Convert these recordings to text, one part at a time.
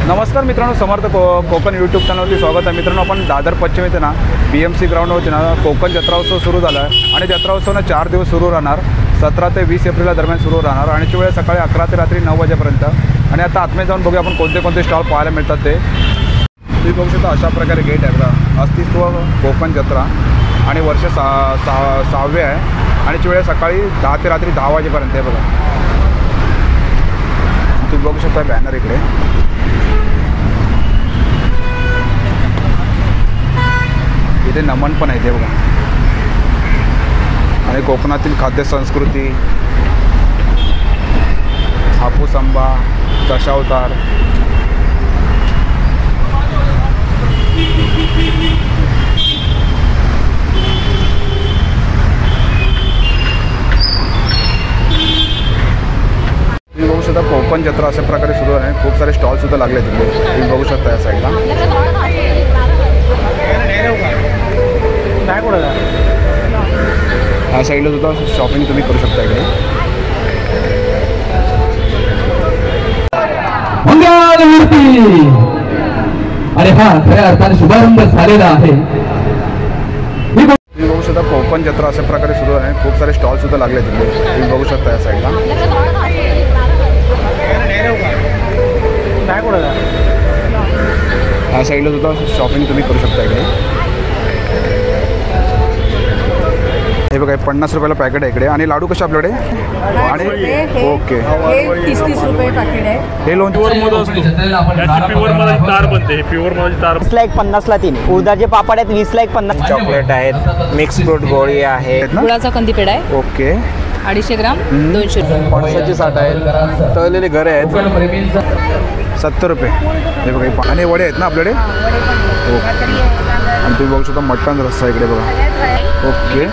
नमस्कार मित्रांनो, समर्थ कोकण यूट्यूब चॅनलवरती स्वागत आहे. मित्रांनो, आपण दादर पश्चिम येथे ना BMC ग्राउंडवरती ना कोकण जत्रा उत्सव सुरू झाला आहे आणि जत्रा उत्सव 4 दिवस सुरू राहणार. 17 ते 20 एप्रिल दरम्यान सुरू राहणार आणि वेळ सकाळी 11 ते रात्री 9 वाजेपर्यंत. आणि आता आतमध्ये जाऊन बघूया आपण कोणते कोणते स्टॉल पाहायला मिळतात ते. तुम्ही बघू शकता अशा प्रकारे गेट आहे बघा. अस्तित्व कोकण जत्रा आणि वर्ष 6वे आहे आणि वेळ सकाळी 10 ते रात्री 10 वाजेपर्यंत आहे बघा. तुम्ही बघू शकता बॅनर इकडे. इथे नमन पण आहे ते बघा. आणि कोकणातील खाद्य संस्कृती, हापूस आंबा, दशावतार, तुम्ही बघू शकता कोकण जत्रा अशा प्रकारे सुरू आहे. खूप सारे स्टॉल सुद्धा लागले तिथे. तुम्ही बघू शकता या साईडला. ह्या साईडला सुद्धा शॉपिंग तुम्ही करू शकता इकडे. अरे हा खऱ्या अर्थाने शुभारंभ झालेला आहे. तुम्ही बघू शकता कोकण जत्रा अशा प्रकारे सुरू आहे. खूप सारे स्टॉल सुद्धा लागले तिथे. तुम्ही बघू शकता या साईडला. ह्या साईडला सुद्धा शॉपिंग तुम्ही करू शकता इकडे. हे बघा 50 रुपयाला पॅकेट आहे इकडे. आणि लाडू कसे आपल्याकडे? आणि ओके, 30 रुपये पॅकेट आहे. हे लोणचं ला 1 50ला 3. उडदाचे पापड आहेत 20 ला 1 50. चॉकलेट आहेत, मिक्स फ्रूट गोळी आहे, गुळाचा कंदी पेढा आहे ओके 250 ग्राम 200 रुपये. पणसाची 60 आहेत. तळलेले घरे आहेत 70 रुपये. हे बघा. आणि वडे आहेत ना आपल्याकडे. आणि तुम्ही बघू शकता मटण रस्सा इकडे बघा. ओके,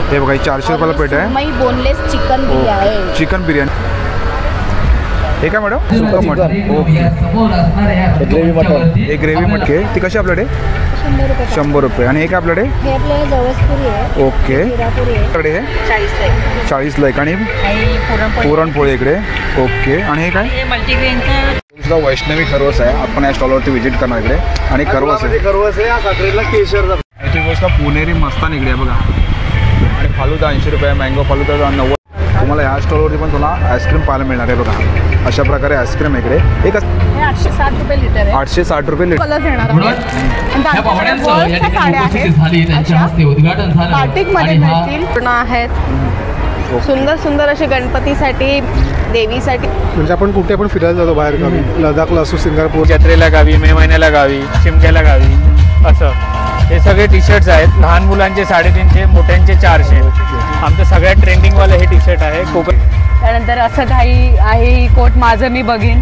हे बघा 400 रुपयाला पेट आहे. Boneless chicken biryani. Chicken biryani. हे काय मॅडम? सुकं मटण. ओके, ग्रेव्ही मटण. हे ग्रेव्ही मटके ती कशी आपल्याकडे? 100 रुपये. आणि हे काय आपल्याकडे? हे आपल्याला जवसपुरी आहे. ओके, आपल्याकडे हे 40 ला 1. आणि पुरणपोळी इकडे. ओके, आणि हे काय? मल्टीग्रेनचं सुद्धा वैष्णवी खरवस आहे. आपण या स्टॉलवरती व्हिजिट करणार इकडे. आणि खरवस आहे. तुम्ही गोष्ट पुणेरी मस्तान इकडे बघा. आणि फालुदा 80 रुपये. मँगो फालुदा 90. तुम्हाला ह्या स्टॉलवरती पण तुम्हाला आईस्क्रीम पाहायला मिळणार आहे बघा. अशा प्रकारे आईस्क्रीम इकडे. एक 860 रुपये लिटर आहे. 860 रुपये लिटर. कलर येणार आहेत. सुंदर सुंदर असे गणपतीसाठी, देवीसाठी. म्हणजे आपण कुठे पण फिरायला जातो बाहेर गावी, लडाखला असो, सिंगापूर, जत्रेला गावी, मे महिन्याला गावी, शिमग्याला गावी असं. हे सगळे टी शर्ट्स आहेत. लहान मुलांचे 350, मोठ्यांचे 400. आमचं सगळ्यात ट्रेंडिंगवालं हे टी शर्ट आहे कोकण. त्यानंतर असं काही आहे कोट माझं मी बघीन.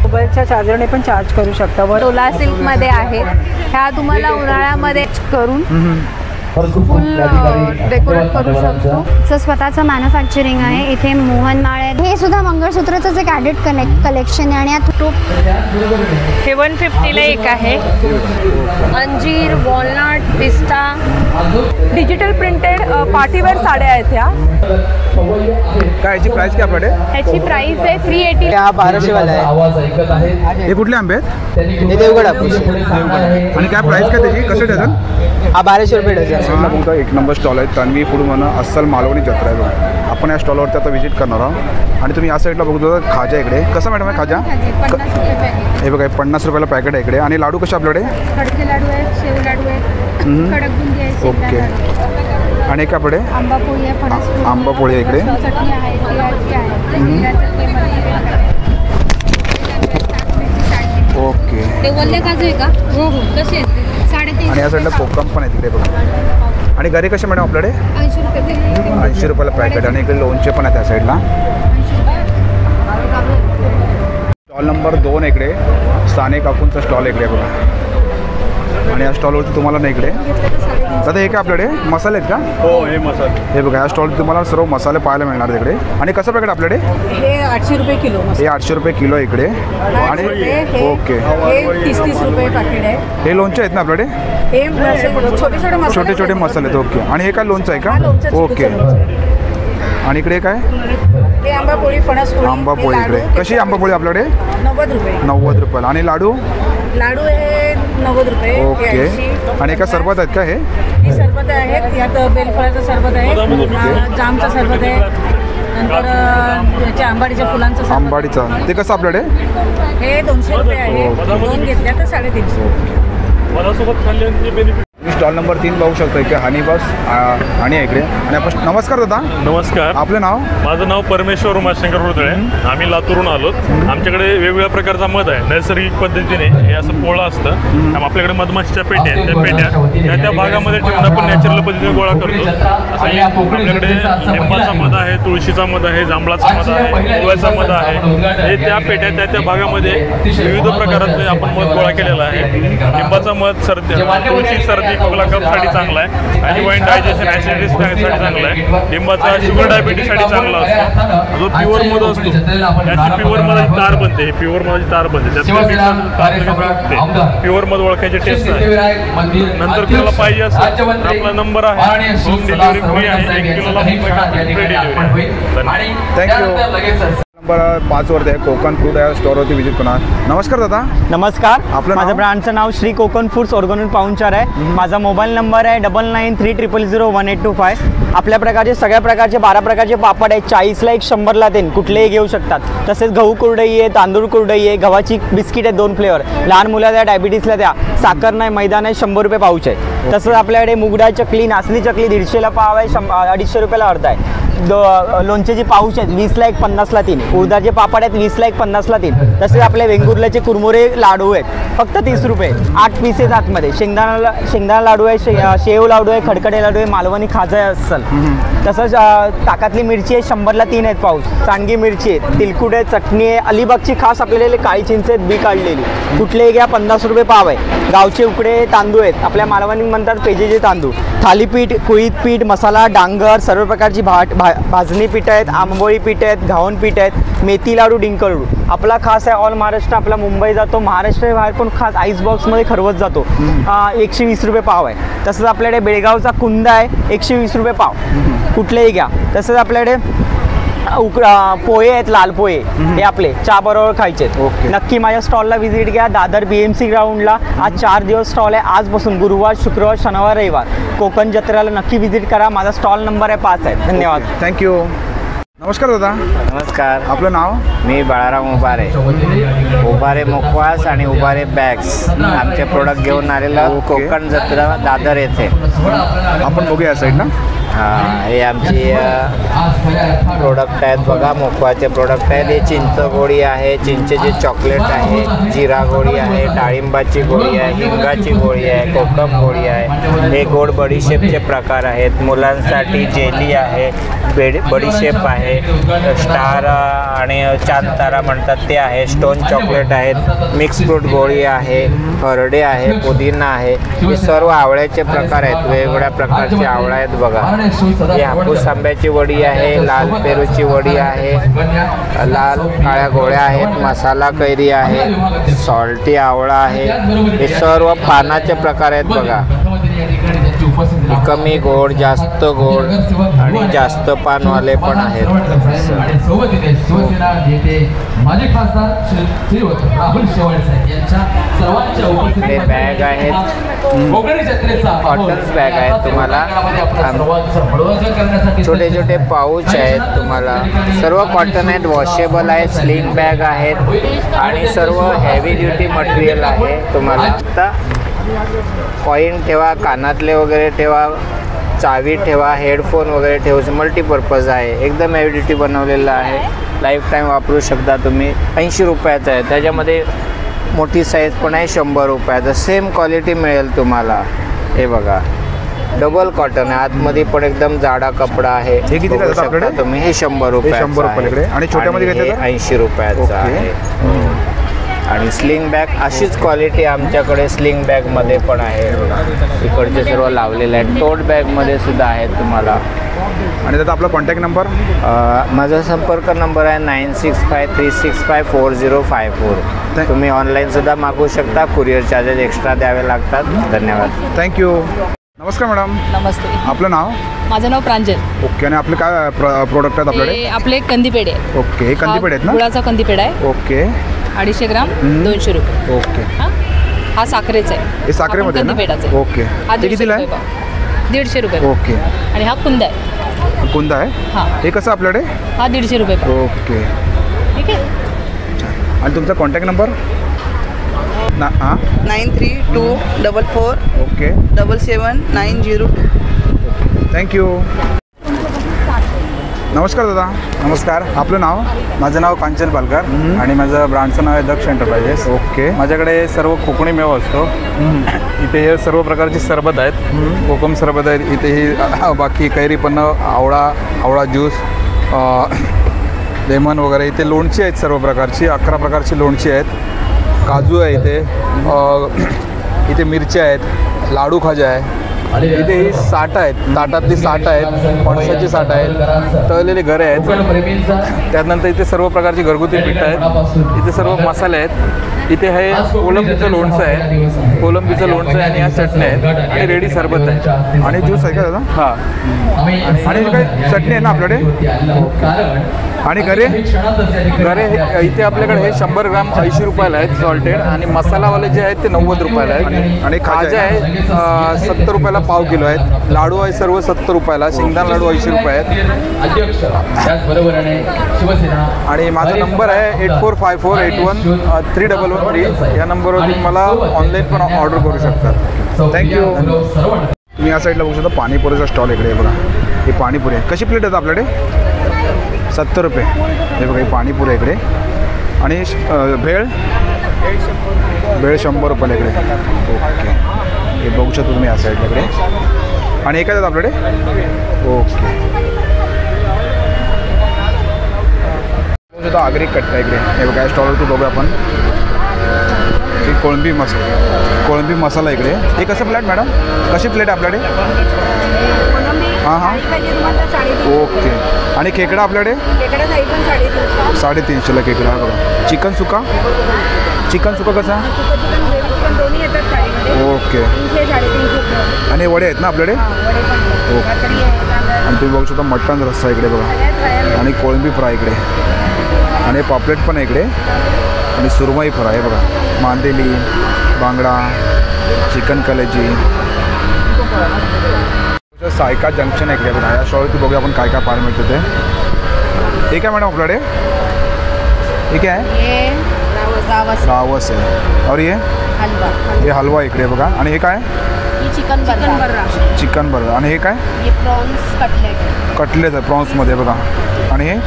मोबाईलच्या चार्जरने पण चार्ज करू शकता. टोला सिल्कमध्ये आहे. ह्या तुम्हाला उन्हाळ्यामध्ये करून फुल डेकोरेट करू शकतो. स्वतःचं मॅन्युफॅक्चरिंग आहे. इथे मोहनमाळ आहे. हे सुद्धा मंगळसूत्राचं एक ॲडेड कलेक्शन आहे. आणि यात हे 150ला 1 आहे. अंजीर, वॉलनट, पिस्ता. डिजिटल प्रिंटेड पार्टीवेअर साड्या आहेत ह्या. काय याची प्राइस काय आपल्याकडे? ह्याची प्राइस आहे 380. हा 1200 वाला आहे. हे कुठले आंबे आहेत? हे देवगड हापूस. आणि काय प्राइस काय त्याची? कसे डझन? हा 1200 रुपये डझन. मोठा 1 नंबर स्टॉल आहे. तन्वी फूड म्हणून अस्सल मालवणी जत्रा आहे बघा. आपण या स्टॉलवरती आता व्हिजिट करणार आहोत. आणि तुम्ही या साईडला बघतो खाजा इकडे. कसं मॅडम आहे खाजा? हे बघा 50 रुपयाला पॅकेट आहे इकडे. आणि लाडू कसे आपल्याकडे? खडके लाडू आहेत, शेव लाडू आहेत, कडक बुंदी आहे. ओके, आणि काय आपल्याकडे? आंबापोळी आहे, फणसपोळी, आंबापोळी आहे इकडे. चटणी आहे, तिळाची आहे. ओके, ते वल्ले काजू आहे का? हो हो. कसे आहेत? 350. आणि या साईडला कोकम पण आहे तिकडे बघा. आणि घरी कसे मॅडम आपल्याकडे? 80 रुपये. 80 रुपयाला पॅकेट. आणि इकडे लोणचे पण आहे त्या साईडला. स्टॉल नंबर 2 इकडे साने काकूंचा स्टॉल इकडे बघा. आणि या स्टॉलवरती तुम्हाला नाही इकडे दादा हे काय आपल्याकडे मसाले आहेत का? हो, हे मसाले. हे बघा या स्टॉल तुम्हाला सर्व मसाले पाहायला मिळणार तिकडे. आणि कसं पॅकेट आपल्याकडे? हे 800 रुपये किलो. हे 800 रुपये किलो इकडे. आणि ओके, हे 30 रुपये पॅकेट आहे. हे लोणचे आहेत ना आपल्याकडे? हे छोटे छोटे मसाले आहेत. ओके, आणि हे काय लोणचं आहे का? ओके, आणि इकडे काय? हे आंबापोळी फणस पोळी आंबापोळी हे लाडू, इकडे कशी आंबापोळी आपल्याकडे 90 रुपये 90 रुपयाला आणि लाडू लाडू हे 90 रुपये हे ओके 80. आणि एका सरबत आहेत का हे ही सरबत आहेत यात बेलफळाचं सरबत आहे जामचं सरबत आहे नंतर याच्या आंबाडीच्या फुलांचं सरबत आंबाडीचा ते कसं आपल्याकडे हे 200 रुपये आहे दोन घेतल्या तर 350. स्टॉल नंबर 3 पाहू शकतो की हनी बस आणि इकडे आणि आपण नमस्कार दादा नमस्कार. आपलं नाव माझं नाव परमेश्वर उमाशंकर हुरदळे. आम्ही लातूरून आलोत. आमच्याकडे वेगवेगळ्या प्रकारचा मध आहे. नैसर्गिक पद्धतीने हे असं पोळं असतं. आपल्याकडे मधमाशीच्या पेट्या आहेत. त्या पेट्या त्या भागामध्ये ठेवून आपण नॅचरल पद्धतीने गोळा करतो. असं आपल्याकडे लिंबाचा मध आहे, तुळशीचा मध आहे, जांभळाचा मध आहे, गुळाचा मध आहे. हे त्या पेट्या त्या भागामध्ये विविध प्रकारात आपण मध गोळा केलेला आहे. लिंबाचा मध सर्दी तुळशी सर्दी खोकला कफसाठी चांगला आहे आणि वाईन डायजेशन ॲसिडिटीसाठी चांगला आहे. लिंबाचा शुगर डायबिटीससाठी चांगला असतो. जो प्युअर मध असतो त्याची प्युअर मधाची तार बनते. ही प्युअर मधाची तार बनते. त्यात प्युअर मध ओळखायची टेस्ट आहे. नंतर कोणाला पाहिजे असेल आपला नंबर आहे. होम डिलिव्हरी फ्री आहे. 1 किलोला फ्री डिलिव्हरी. थँक्यू. नंबर 5 वरती आहे कोकण फूड या स्टोअरवरती व्हिजिट करणार. नमस्कार दादा नमस्कार. आपलं माझं नाव? ब्रँडचं नाव श्री कोकण फूड्स ऑर्गॅनिक पाहुणचार आहे. माझा मोबाईल नंबर आहे 9930001825. आपल्या प्रकारचे सगळ्या प्रकारचे 12 प्रकारचे पापड आहेत. 40ला 1, 100ला 3 कुठलेही घेऊ शकतात. तसेच गहू कुरडई आहे, तांदूळ कुरडई आहे, गव्हाची बिस्किट आहे 2 फ्लेवर. लहान मुला द्या, डायबिटीसला द्या. साखर नाही, मैदा नाही, 100 रुपये पाऊच आहे. तसंच आपल्याकडे मुगडाळ चकली, नाचणी चकली 150ला पाव आहे, 250 रुपयाला अर्धा आहे. लोणच्याची पाऊच आहेत 20ला 1, 50ला 3. उडदाचे पापड आहेत 20ला 1, 50ला 3. तसेच आपले वेंगुर्ल्याचे कुरमुरे लाडू आहेत फक्त 30 रुपये. 8 पीस आहेत आतमध्ये. शेंगदाणा लाडू आहे, शेव लाडू आहे, खडखडे लाडू आहे, मालवणी खाजा आहे अस्सल. तसंच ताकातली मिरची आहे 100ला 3 आहेत पाऊस. सांडगी मिरची आहे, तिलकुट आहे, चटणी आहे. अलिबागची खास आपल्याला काळी चिंच आहेत बी काढलेली. कुठलेही घ्या 50 रुपये पाव आहे. गावचे उकडे तांदूळ आहेत. आपल्या मालवणी म्हणतात पेजेचे तांदूळ. थालीपीठ, कुळीत पीठ, मसाला, डांगर, सर्व प्रकारची भाजणी पीठ आहेत, आंबोळी पीठ आहेत, घावन पीठ आहेत, मेथी लाडू, डिंक लाडू. आपला खास आहे ऑल महाराष्ट्र. आपला मुंबई जातो, महाराष्ट्र बाहेर पण खास आईस बॉक्समध्ये खरवत जातो. 120 रुपये पाव आहे. तसंच आपल्याकडे बेळगावचा कुंदा आहे 120 रुपये पाव. कुठलेही घ्या. तसंच आपल्याकडे पोहे आहेत, लाल पोहे हे आपले चहा बरोबर खायचे आहेत. नक्की माझ्या स्टॉलला व्हिजिट घ्या. दादर BMC ग्राउंडला आज 4 दिवस स्टॉल आहे. आजपासून गुरुवार, शुक्रवार, शनिवार, रविवार कोकण जत्रेला नक्की व्हिजिट करा. माझा स्टॉल नंबर आहे 5 आहे. धन्यवाद. थँक्यू. नमस्कार दादा नमस्कार. आपलं नाव? मी बाळाराम उभारे. उभारे मुखवास आणि उभारे बॅग्स आमचे प्रोडक्ट घेऊन आलेलं कोकण जत्रा दादर येथे. आपण बघूया साईड ना. हे आमची प्रोडक्ट आहेत बघा. मुखवाचे प्रोडक्ट आहेत. हे चिंच गोळी आहे, चिंचेचे चॉकलेट आहे, जिरा गोळी आहे, डाळिंबाची गोळी आहे, हिंगाची गोळी आहे, कोकम गोळी आहे. हे गोड बडीशेपचे प्रकार आहेत. मुलांसाठी जेली आहे, बडीशेप आहे, स्टार आणि चांदतारा म्हणतात ते आहे, स्टोन चॉकलेट आहेत, मिक्स फ्रूट गोळी आहे, हरडे आहे, पुदिना आहे. हे सर्व आवळ्याचे प्रकार आहेत. वेगवेगळ्या प्रकारचे आवळा आहेत बघा. ही हापूस आंब्याची वडी आहे, लाल पेरूची वडी आहे, लाल काळ्या गोळ्या आहेत, मसाला कैरी आहे, सॉल्टी आवळा आहे. हे सर्व पानाचे प्रकार आहेत बघा. कमी गोड, जास्त गोड आणि जास्त पानवाले पण आहेत. हे बॅग आहेत, कॉटन्स बॅग आहेत तुम्हाला. छोटे छोटे पाऊच आहेत तुम्हाला. सर्व कॉटन आहेत, वॉशेबल आहेत, स्लिंग बॅग आहेत आणि सर्व हेवी ड्युटी मटेरियल आहे तुम्हाला. आता कॉईन ठेवा, कानातले वगैरे ठेवा, चावी ठेवा, हेडफोन वगैरे ठेवू. मल्टीपर्पज आहे. एकदम हेवी ड्युटी बनवलेलं आहे. लाईफ टाईम वापरू शकता तुम्ही. 80 रुपयाचं आहे. त्याच्यामध्ये मोठी साईज पण आहे 100 रुपयाचं. सेम क्वालिटी मिळेल तुम्हाला. हे बघा डबल कॉटन आहे. आतमध्ये पण एकदम जाडा कपडा आहे. हे किती आपल्याकडे तुम्ही? हे 100 रुपये. 100 रुपयाकडे. आणि छोट्यामध्ये घेतलं 80 रुपयाचं आहे. आणि स्लिंग बॅग अशीच क्वालिटी आमच्याकडे स्लिंग बॅगमध्ये पण आहे. इकडचे सर्व लावलेले आहेत. टोट बॅगमध्ये सुद्धा आहेत तुम्हाला. आणि त्याचा आपला कॉन्टॅक्ट नंबर? माझा संपर्क नंबर आहे 9653654054. तुम्ही ऑनलाईनसुद्धा मागवू शकता. कुरिअर चार्जेस एक्स्ट्रा द्यावे लागतात. धन्यवाद. थँक्यू. नमस्कार मॅडम. नमस्ते. आपलं नाव? माझं नाव प्रांजल. ओके. आणि आपले काय प्रोडक्ट आहेत आपल्याकडे? आपले कंदीपेढे आहे. ओके. हे कंदीपेढे आहेत ना? गुळाचा कंदीपेढा आहे. ओके. 250 ग्राम 200 रुपये. ओके. हा साखरेचा आहे. हे साखरेमध्ये ना? ओके. हा ते कितीला आहे? 150 रुपये. ओके. आणि हा कुंदा आहे. कुंदा आहे? हां. हे कसं आपल्याकडे? हा 150 रुपये. ओके. ठीक आहे. आणि तुमचा कॉन्टॅक्ट नंबर? 932444 ओके 77902. थँक्यू. नमस्कार दादा. नमस्कार. आपलं नाव? माझं नाव कांचन पालकर आणि माझं ब्रँडचं नाव आहे दक्ष एंटरप्राइजेस. ओके. माझ्याकडे सर्व कोकणी मेवा असतो. इथे हे सर्व प्रकारची सरबत आहेत. कोकम सरबत आहेत. इथे ही बाकी कैरी पण, आवळा ज्यूस, लेमन वगैरे. इथे लोणची आहेत सर्व प्रकारची. 11 प्रकारची लोणची आहेत. काजू आहे इथे. इथे मिरच्या आहेत. लाडू खाजा आहे. इथे ही साठं आहेत. ताटातली साठं आहेत. फणसाची साठं आहेत. तळलेले गरे आहेत. त्यानंतर इथे सर्व प्रकारची घरगुती पिठं आहेत. इथे सर्व मसाले आहेत. इथे हे कोलंबीचं लोणचं आहे. कोलंबीचं लोणचं आहे आणि या चटण्या आहेत आणि रेडी सरबत आहे आणि ज्यूस आहे का दादा? हां. आणि काही चटणी आहे ना आपल्याकडे? आणि गरे इथे आपल्याकडे हे 100 ग्राम 80 रुपयाला आहेत सॉल्टेड. आणि मसालावाले जे आहेत ते 90 रुपयाला आहेत. आणि खाजा आहे 70 रुपयाला पाव किलो आहेत. लाडू आहे सर्व 70 रुपयाला. शेंगदाणा लाडू 80 रुपये आहेत. आणि माझा नंबर आहे 8454813113. या नंबरवर तुम्ही मला ऑनलाईन पण ऑर्डर करू शकता. थँक्यू. तुम्ही या साईडला बघू शकता पाणीपुरीचा स्टॉल इकडे बघा. ही पाणीपुरी आहे. कशी प्लेट आहे आपल्याकडे? 70 रुपये. हे बघा ही पाणीपुरी इकडे. आणि भेळ 100 रुपयाला इकडे. ओके. हे बघू शकता तुम्ही या साईडला इकडे. आणि हे काय देतात आपल्याकडे? ओके. बघू शकता आगरी कट्टा इकडे. हे बघा या स्टॉलवरती बघूया आपण. ही कोळंबी मसाला इकडे. हे कसं प्लेट मॅडम? कशी प्लेट आपल्याकडे? हां. ओके. आणि खेकडा आपल्याकडे? 350ला खेकडा. बघा चिकन सुका कसा? ओके. आणि वडे आहेत ना आपल्याकडे? ओके. आणि तुम्ही बघू शकता मटण रस्सा इकडे बघा. आणि कोळंबी फ्राय इकडे. आणि पापलेट पण आहे इकडे. आणि सुरमई फ्राय आहे बघा. मांदेली, बांगडा, चिकन कलेजी. सायका जंक्शन आहे इकडे बघा. या शॉपवरती बघूया आपण काय काय पाहायला मिळतं ते. हे काय मॅडम आपल्याकडे? हे काय आहे? रावस आहे. और ये हलवा इकडे बघा. आणि हे काय? चिकन बर्रा. आणि हे काय? कटलेट आहे प्रॉन्समध्ये बघा. आणि हे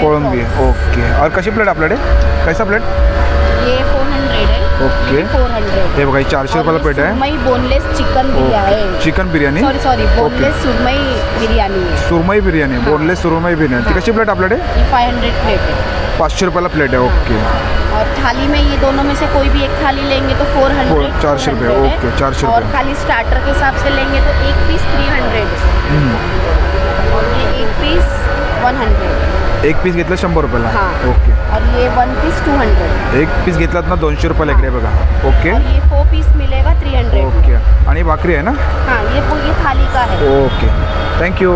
कोळंबी. ओके. और कशी प्लेट आपल्याकडे? कैसा प्लेट? ओके. हे बघा 400 रुपयाला प्लेट आहे. Boneless chicken biryani. Chicken biryani. Boneless सुरमई बिर्याणी. सुरमई बिर्याणी. बोनलेस सुरमई बिर्याणी. ती कशी प्लेट आपल्याकडे? 500 प्लेट है. 500 रुपयाला प्लेट आहे. ओके. और थाली में ये दोनों में से कोई भी एक थाली लेंगे तो 400. 400 रुपये. ओके 400 और रुपये. खाली स्टार्टर के हिसाब से लेंगे तो एक पीस 300. और ये एक पीस 100. एक पीस घेतलं 100 रुपयाला. हाँ. ओके. और ये 1 पीस 200. एक पीस घेतलात ना 200 रुपयाला इकडे बघा. ओके. और ये 4 पीस मिलेगा 300. ओके. आणि भाकरी आहे ना? हाँ ये थाली का है. ओके. थँक्यू.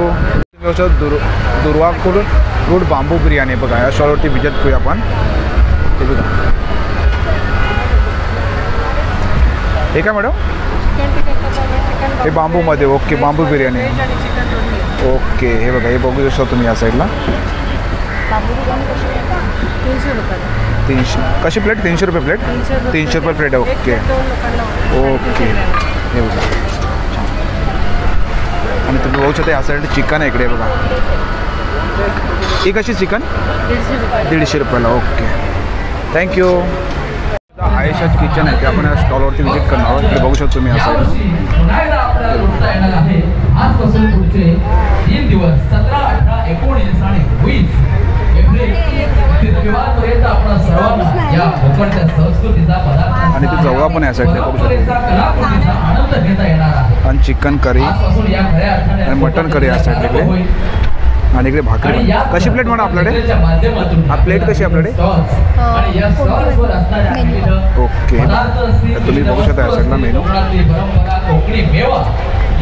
दुर्वा फ्रूट बांबू बिर्याणी बघा. या शॉलवरती विजिट करूया आपण. हे बघा. हे काय मॅडम? हे बांबूमध्ये. ओके. बांबू बिर्याणी. ओके. हे बघा हे बघू शकता तुम्ही या साईडला. 300. कशी प्लेट? 300 रुपये प्लेट. 300 रुपये प्लेट आहे. ओके. ओके. हे बघा. आणि तुम्ही बघू शकता या साईड चिकन आहे इकडे बघा. ही कशी चिकन? 150 रुपयाला. ओके. थँक्यू. आयशाच किचन आहे ते आपण या स्टॉलवरती व्हिजिट करणार आहोत. इकडे बघू शकतो तुम्ही या साईडला. आजपासून पुढचे 3 दिवस 17, 18, 19 आणि 20 रविवारपर्यंत आपण सर्वांना या कोकणच्या संस्कृतीचा पदार्थ आणि ते जवळ पण या साईडला बघू शकतो. आनंद घेता येणार आहे. आणि चिकन करी आणि मटन करी या साईडला इकडे. आणि इकडे भाकरी. कशी प्लेट म्हणा आपल्याकडे? हा प्लेट कशी आपल्याकडे? ओके. तुम्ही बघू शकता या साईडला मेनू. भाकरी मेवा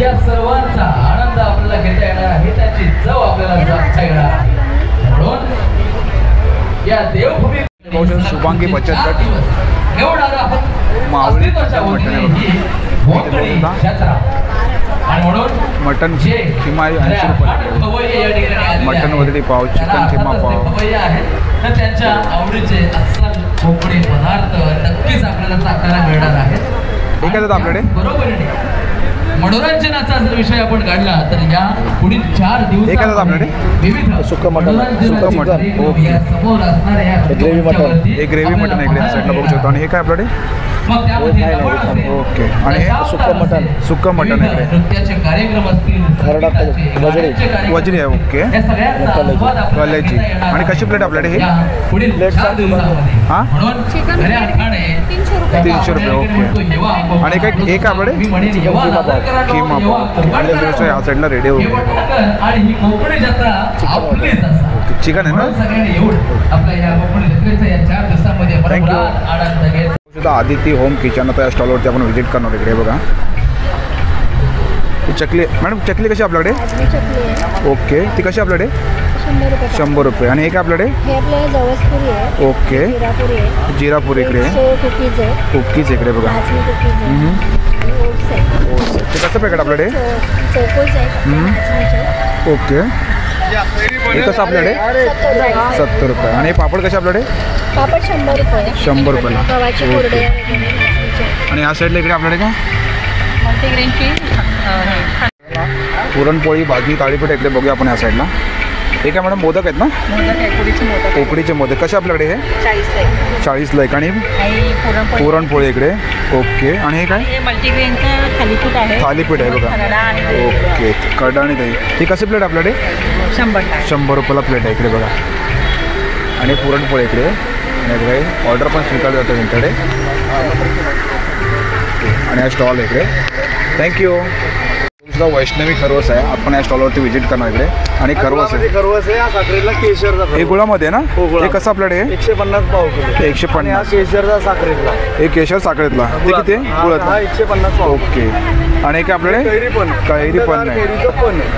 या सर्वांचा आनंद आपल्याला घेता येणार आहे, त्याची चव आपल्याला जाणता येणार आहे. म्हणून या देवभूमी शुभांगी बचत गट मावळी मटन किमा 80 रुपये, मटन वदडी पाव, चिकन किमा पाव. तर त्यांच्या आवडीचे अस्सल कोकणी पदार्थ नक्कीच आपल्याला चाखायला मिळणार आहेत. ठीक आहे दादा आपल्याकडे बरोबर मनोरंजनाचा जर विषय आपण काढला तर या पुढील 4 दिवस एक आपल्याकडे विविध सुक्का मटन समोर असणाऱ्या ग्रेव्ही मटन, एक ग्रेव्ही मटन इकडे साईडला बघू शकतो. आणि हे काय आपल्याकडे ओके. आणि हे सुक्का मटन इकडे नृत्याचे कार्यक्रम असतील, वजनी आहे. ओके कलेची. आणि कशी प्लेट आपल्याकडे हे पुढील 4 दिवसामध्ये हां चिकन 300 रुपये. ओके. आणि काय एक आपल्याकडे किमा पाव आणि या साईडला रेडी होईल. आणि ही कोकणी जत्रा आपलीच असणार. चिकन आहे ना. सगळ्यांनी एवढं आपल्या या कोकणी जत्रेचा या 4 दिवसामध्ये आनंद घ्यायचा. आदिती होम किचन आता या स्टॉलवरती आपण व्हिजिट करणार इकडे बघा. चकली मॅडम, चकली कशी आपल्याकडे? ओके. ती कशी आपल्याकडे? 100 रुपये. आणि हे काय आपल्याकडे? ओके जिरापुरी इकडे कुकीज इकडे बघा. ते कसं पॅकेट आपल्याकडे? ओके. हे कसं आपल्याकडे? 70 रुपये. आणि हे पापड कसे आपल्याकडे? पापड 100 रुपये. 100 रुपयाला. ओके. आणि या साईडला इकडे आपल्याकडे काय? पुरणपोळी, भाजी, थालीपीठ इकडे बघूया आपण या साईडला. हे काय मॅडम मोदक आहेत ना? उकडीचे मोदक कसे आपल्याकडे? हे 40ला एक. आणि पुरणपोळी इकडे. ओके. आणि हे काय? थालीपीठ आहे बघा. ओके. कडा आणि दही. ही कशी प्लेट आपल्याकडे? 100 रुपयाला प्लेट आहे इकडे बघा. आणि पुरणपोळी इकडे. आणि बघा ऑर्डर पण स्वीकारलं जातं त्यांच्याकडे. आणि हा स्टॉल इकडे. थँक्यू. सुद्धा वैष्णवी खरवस आहे. आपण या स्टॉलवरती व्हिजिट करणार इकडे. आणि खरवस आहे साखरेला केशरचा हे गुळामध्ये ना. हे कसं आपल्याकडे? 150 पाव किलो. 150. केशरचा साखरेतला. एक केशर साखरेतला. ते किती आहे? गुळातला 150 पाव. ओके. आणि काय आपल्याकडे? कैरी पण नाही.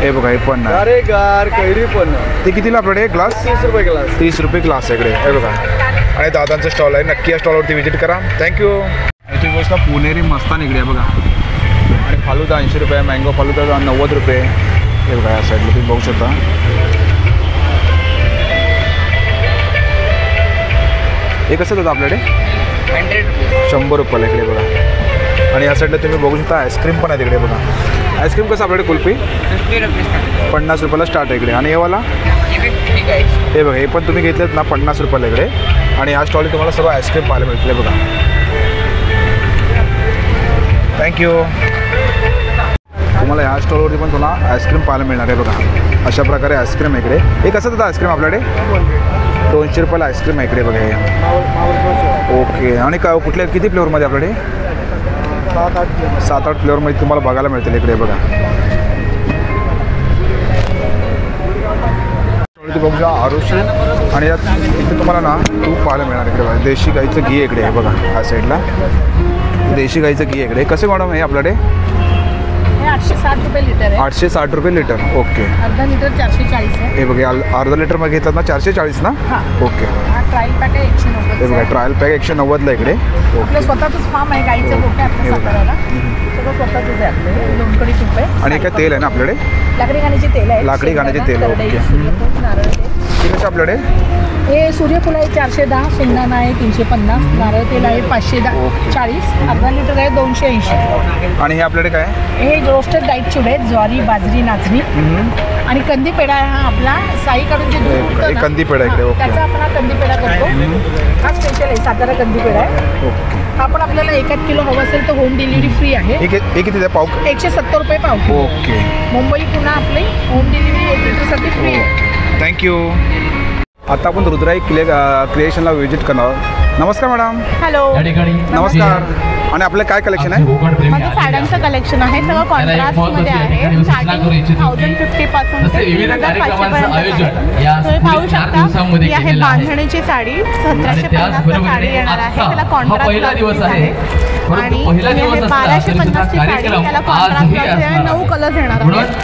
हे बघा हे पण नाही. अरे गार कैरी पण. ते कितीला आपल्याकडे? ग्लास 30 रुपये ग्लास. 30 रुपये ग्लास आहे इकडे. हे बघा. आणि दादांचं स्टॉल आहे. नक्की या स्टॉलवरती व्हिजिट करा. थँक्यू. इथे गोष्ट पुणेरी मस्तान इकडे आहे बघा. आणि फालुदा 80 रुपये. मँगो फालुदा 90 रुपये. हे बघा या साईडला तुम्ही बघू शकता. हे कसं होतं आपल्याकडे? 100 रुपयाला इकडे बघा. आणि या साईडला तुम्ही बघू शकता आईस्क्रीम पण आहे तिकडे बघा. आईस्क्रीम कसं आपल्याकडे? कुल्फी 50 रुपयाला स्टार्ट आहे इकडे. आणि हे वाला हे बघा. हे पण तुम्ही घेतलेत ना 50 रुपयाला इकडे. आणि या स्टॉलला तुम्हाला सर्व आईस्क्रीम पाहायला मिळतील बघा. थँक्यू. तुम्हाला या स्टॉलवरती पण तुम्हाला आईस्क्रीम पाहायला मिळणार आहे बघा. अशा प्रकारे आईस्क्रीम आहे इकडे. हे कसं होतं आईस्क्रीम आपल्याकडे? 200 रुपयाला आईस्क्रीम आहे इकडे बघा हे. ओके. आणि काय कुठल्या किती फ्लेवरमध्ये आपल्याकडे? 7-8 फ्लेवरमध्ये तुम्हाला बघायला मिळतील इकडे बघा. बघा आरुषी. आणि यात इथे तुम्हाला ना तूप पाहायला मिळणार इकडे बघा. देशी गाईचं घी इकडे आहे बघा. ह्या साईडला देशी गाईचं घी इकडे. कसे मॅडम हे आपल्याकडे? 860 रुपये लिटर आहे. 860 रुपये लिटर. ओके. अर्धा लिटर 440 आहे. हे बघा अर्धा लिटरमध्ये घेतलात ना 440 ना. ओके. हा ट्रायल पॅक आहे 190. हे बघा ट्रायल पॅक 190ला इकडे. आपलं स्वतःच फार्म आहे गाईचं गोठ्या आपल्या साताऱ्याला. सगळं स्वतःच आहे आपलं. लोणकडी तूप आहे. आणि काय तेल आहे ना आपल्याकडे? लाकडी घाण्याचे तेल आहे. लाकडी घाण्याचे तेल. ओके. नारळ तेल. ते कसे आपल्याकडे? हे सूर्यफूल आहे 410. शेंगदाणा आहे 350. नारळ तेल आहे 540. अर्धा लिटर आहे 280. आणि हे आपल्याकडे काय? हे रोस्टेड डाईट चुडे आहेत. ज्वारी, बाजरी, नाचणी. आणि कंदी पेढा हा आपला साई काढून जे दूध उरतं ना, कंदी पेढा इकडे. ओके. त्याचा आपण हा कंदी पेढा करतो. हा स्पेशल आहे सातारा कंदी पेढा आहे. ओके. हा पण आपल्याला 1 किलो हवं असेल तर होम डिलिव्हरी फ्री आहे. हे किती आहे पाव? 170 रुपये पाव. ओके. मुंबई पुन्हा आपली होम डिलिव्हरी 1 लिटरसाठी फ्री आहे. थँक्यू. आता आपण रुद्राई क्रिएशनला व्हिजिट करणार. नमस्कार मॅडम. हॅलो. नमस्कार. आणि आपलं काय कलेक्शन आहे? माझं साड्यांचं कलेक्शन आहे. सगळं कॉन्ट्रास्टमध्ये आहे. स्टार्टिंग 1050 पासून ते 3500 पर्यंत. तुम्ही पाहू शकता ही आहे बांधणीची साडी. 1750 साडी येणार आहे. त्याला कॉन्ट्रास्ट आहे. परंतु आणि पहिला दिवस हे असला तरी 1250 सुद्धा ची साडी, कार्यक्रम त्याला आजही कॉन्ट्रास्ट असणार 9 कलर्स येणार म्हणून आहेत. आणि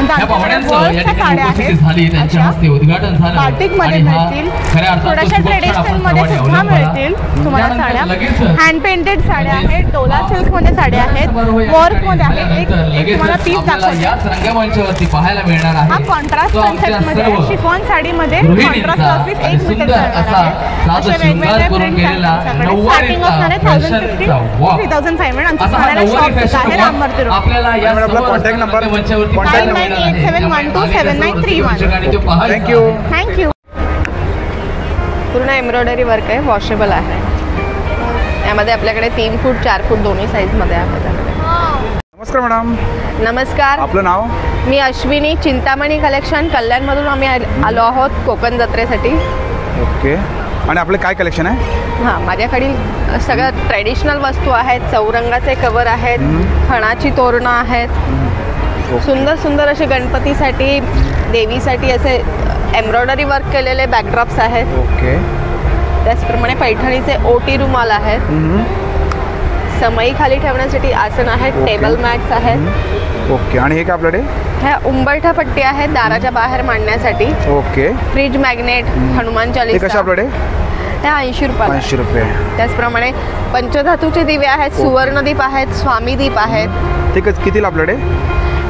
ह्या आमच्याकडे पाहुण्यांचं या वर्कच्या ठिकाणी साड्या उपस्थिती आहेत. झाली त्यांच्या अशा हस्ते उद्घाटन झालं बाटिकमध्ये आणि हा मिळतील, खऱ्या अर्थात थोड्याशा शुभक्षण आपण ट्रेडिशनल मध्ये सर्वांनी सुद्धा अवलंबला. मिळतील तुम्हाला त्यानंतर साड्या. लगेचच हँड पेंटेड साड्या आहेत, डोला सिल्क मध्ये साड्या आहेत, वर्क मध्ये आहेत. एक तुम्हाला पीस आपल्याला दाखवते. याच रंगमंचावरती पाहायला मिळणार आहे हा कॉन्ट्रास्ट तो आमच्या कॉन्सेप्ट मध्ये सर्व शिफॉन साडीमध्ये गृहिणींचा कॉन्ट्रास्ट ऑफिस आणि 1 मीटर सुंदर असा साज शृंगार करून गेलेला स्टार्टिंग असणार आहे 1050 3500 आमच्या असा हा साड्याला नऊवारी शॉप फॅशन आहे राममूर्ती रोड. आपल्याला या आपला कॉन्टॅक्ट नंबर मंचावरती कॉन्टॅक्ट पाहायला मिळणार आहे. 9987127931. थँक्यू. थँक्यू. पूर्ण एम्ब्रॉयडरी वर्क आहे, वॉशेबल आहे. यामध्ये आपल्याकडे 3 फूट 4 फूट दोन्ही साईजमध्ये आहे आपल्याकडे. नमस्कार मॅडम, नमस्कार, आपलं नाव? मी अश्विनी, चिंतामणी कलेक्शन कल्याणमधून आम्ही आलो आहोत कोकण जत्रेसाठी. ओके. आणि आपलं काय कलेक्शन आहे? हां, माझ्याकडील सगळं ट्रेडिशनल वस्तू आहेत. चौरंगाचे कवर आहेत, खणाची तोरणं आहेत, सुंदर सुंदर असे गणपतीसाठी देवीसाठी असे एम्ब्रॉयडरी वर्क केलेले बॅकड्रॉप्स आहेत. ओके. त्याचप्रमाणे पैठणीचे ओटी रुमाल आहेत, समई खाली ठेवण्यासाठी आसन आहेत, टेबल मॅट्स आहेत. ओके. आणि हे काय आपल्याकडे? ह्या उंबरठा पट्टी आहेत दाराच्या बाहेर मांडण्यासाठी. ओके. फ्रीज मॅग्नेट, हनुमान हे चालीसा. कशा आपल्याकडे? ह्या 80 रुपये. 80 रुपये. त्याचप्रमाणे पंचधातूचे दिवे आहेत, सुवर्णदीप आहेत, स्वामीदीप आहेत. ते कितीला आपल्याकडे?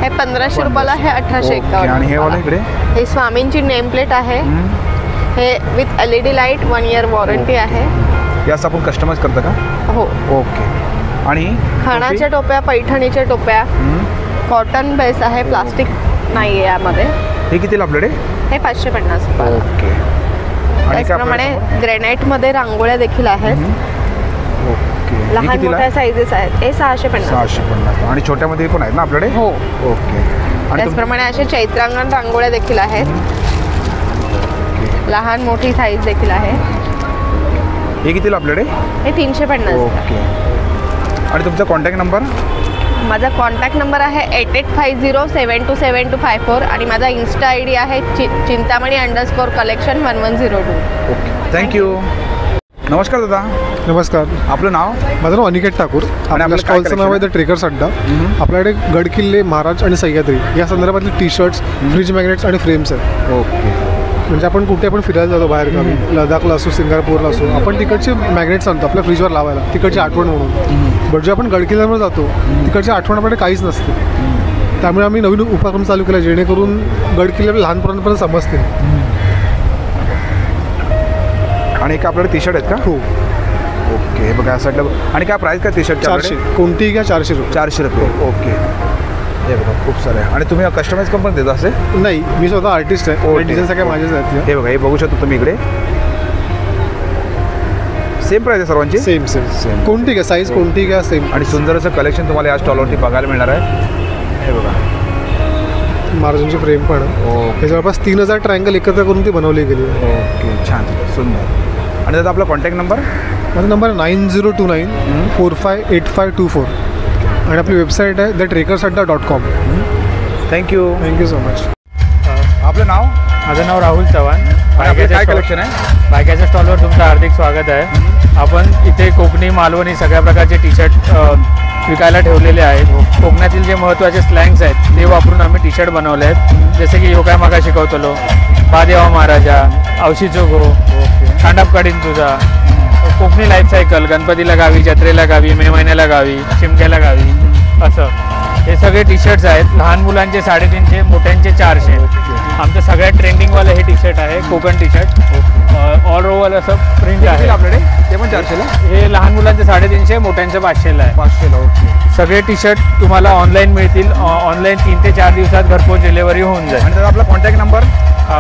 हे 1500 रुपयाला, हे 1851. आणि हे वाला इकडे? हे स्वामींची नेम प्लेट आहे. हे with LED light 1 year warranty आहे. हे असं आपण कस्टमाइज करतं का? हो. ओके. आणि खणाच्या टोप्या, पैठणीच्या टोप्या, कॉटन बेस आहे, प्लास्टिक नाही आहे यामध्ये. हे कितीला आपल्याकडे? हे 550 रुपयाला. ओके. आणि त्याचप्रमाणे ग्रेनाइटमध्ये रांगोळ्या देखील आहेत. ओके. लहान मोठ्या साईजेस आहेत. हे 650. 650. आणि छोट्यामध्ये पण आहेत ना आपल्याकडे? हो. ओके. आणि त्याचप्रमाणे असे चैत्रांगण रांगोळ्या देखील आहेत. लहान मोठी साईज देखील आहे. हे कितीला आपल्याकडे? हे 350. ओके. आणि तुमचा कॉन्टॅक्ट नंबर? माझा कॉन्टॅक्ट नंबर आहे 8850727254 आणि माझा इन्स्टा ID आहे चिंतामणी_collection 1102. ओके. थँक्यू. नमस्कार दादा. नमस्कार, आपलं नाव? माझं नाव अनिकेत ठाकूर. आपल्या स्टॉलचं नाव आहे द ट्रेकर्स अड्डा. आपल्याकडे गडकिल्ले, महाराज आणि सह्याद्री या संदर्भातले टी शर्ट्स, फ्रीज मॅग्नेट्स आणि फ्रेम्स आहेत. ओके. म्हणजे आपण कुठे पण फिरायला जातो बाहेर गावी, लडाखला असो, सिंगापूरला असो, आपण तिकडचे मॅग्नेट्स आणतो आपल्या फ्रीजवर लावायला, तिकडची आठवण म्हणून. बट जे आपण गडकिल्ल्यावर जातो तिकडची आठवण आपल्याकडे काहीच नसते. त्यामुळे आम्ही नवीन उपक्रम चालू केला जेणेकरून गडकिल्ले लहान पोरांपर्यंत समजतील. आणि एक आपल्याकडे टी शर्ट आहेत का? हो. ओके. बघा या साईडला. आणि काय प्राईस काय टी शर्ट? 400. कोणतीही घ्या 400 रुपये. 400 रुपये. ओके. हे बघा खूप सारे. आणि तुम्ही कस्टमाइज पण देता असे? नाही, मी स्वतः आर्टिस्ट आहे. डिझाईन सगळ्या माझ्याच आहेत. हे बघा, हे बघू शकतो तुम्ही इकडे. सेम प्राईस आहे सर्वांची? सेम. कोणती घ्या, साईज कोणती घ्या, सेम. आणि सुंदर असं कलेक्शन तुम्हाला या स्टॉलवरती बघायला मिळणार आहे. हे बघा, महाराजांची फ्रेम पण आहे. हे जवळपास 3000 ट्रायंगल एकत्र करून ती बनवली गेली आहे. ओके. छान, सुंदर. आणि त्याचा आपला कॉन्टॅक्ट नंबर? माझा नंबर 9029458524 आणि आपली वेबसाईट आहे thetrekersadda.com. Thank you so much. आपलं नाव? माझं नाव राहुल चव्हाण. काय कलेक्शन आहे? बायकाच्या स्टॉलवर तुमचं हार्दिक स्वागत आहे. आपण इथे कोकणी, मालवणी सगळ्या प्रकारचे टी शर्ट विकायला ठेवलेले आहेत. कोकणातील जे महत्त्वाचे स्लँग्स आहेत ते वापरून आम्ही टी शर्ट बनवले आहेत. जसे की योगाय मागा शिकवतलो, बादेवा महाराजा, औशी चोगो, कांडाप काढीन तुझा, कोकणी लाईफ सायकल, गणपतीला गावी, जत्रेला गावी, मे महिन्याला गावी, शिमग्याला गावी, असं हे सगळे टी शर्ट्स आहेत. लहान मुलांचे 350, मोठ्यांचे 400. आमचं सगळ्यात ट्रेंडिंगवालं हे टी शर्ट आहे, Konkan T shirt. All over असं प्रिंट आहे आपल्याकडे. ते पण 400ला? हे लहान मुलांचे 350, मोठ्यांचं 500ला आहे. 500ला. ओके. सगळे टी शर्ट तुम्हाला ऑनलाईन मिळतील. ऑनलाईन 3 ते 4 दिवसात घरपोच डिलेव्हरी होऊन जाईल. आणि त्याचा आपला कॉन्टॅक्ट नंबर?